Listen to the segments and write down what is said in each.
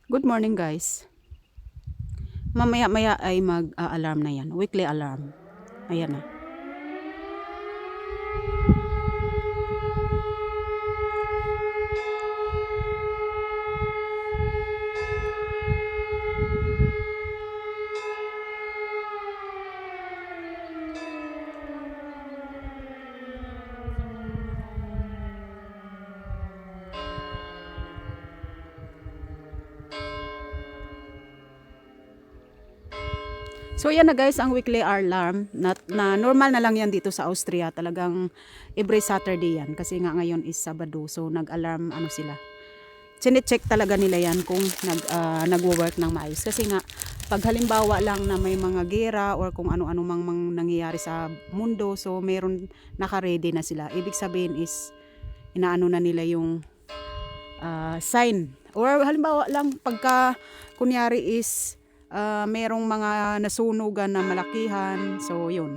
Good morning guys. Mamaya-maya ay mag-alarm na yan. Weekly alarm. Ayan na. So yan na guys, ang weekly alarm na normal na lang yan dito sa Austria. Talagang every Saturday yan kasi nga ngayon is Sabado. So nag-alarm sila. Chine-check talaga nila yan kung nagwo-work ng maayos. Kasi nga pag halimbawa lang na may mga gera or kung ano-ano mang nangyayari sa mundo, so meron naka-ready na sila. Ibig sabihin is inaano na nila yung sign. Or halimbawa lang pagka kunyari is merong mga nasunugan na malakihan. So yun.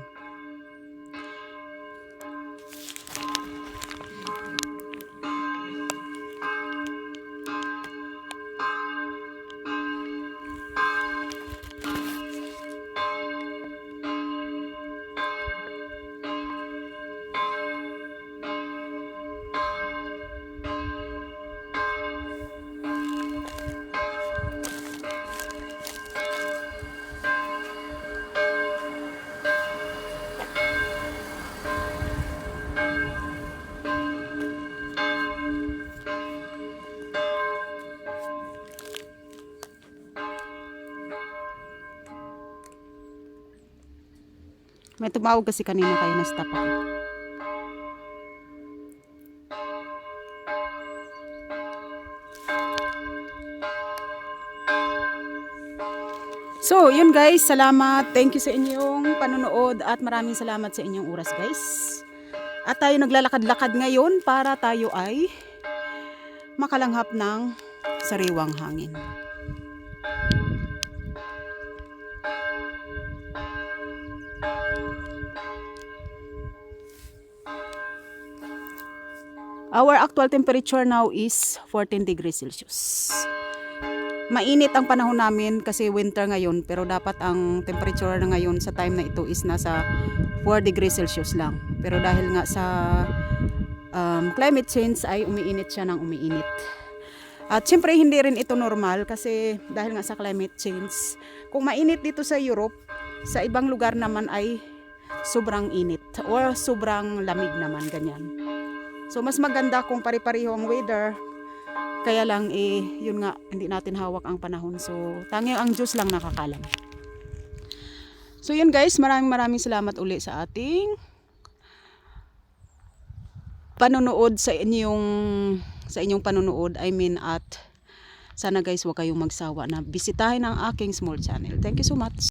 May tumawag kasi kanina kaya na-stop ako. So, yun guys, salamat. Thank you sa inyong panonood at maraming salamat sa inyong oras guys. At tayo naglalakad-lakad ngayon para tayo ay makalanghap ng sariwang hangin. Our actual temperature now is 14 degrees Celsius. Mainit ang panahon namin kasi winter ngayon, pero dapat ang temperature na ngayon sa time na ito is nasa 4 degrees Celsius lang. Pero dahil nga sa climate change ay umiinit siya ng umiinit. At syempre hindi rin ito normal kasi dahil nga sa climate change, kung mainit dito sa Europe, sa ibang lugar naman ay sobrang init or sobrang lamig naman, ganyan. So mas maganda kung pare-pareho ang weather. Kaya lang yun nga, hindi natin hawak ang panahon. So tanging ang Diyos lang nakakalam. So yun guys, maraming salamat uli sa ating panonood sa inyong panonood. I mean at sana guys, huwag kayong magsawa na bisitahin ang aking small channel. Thank you so much.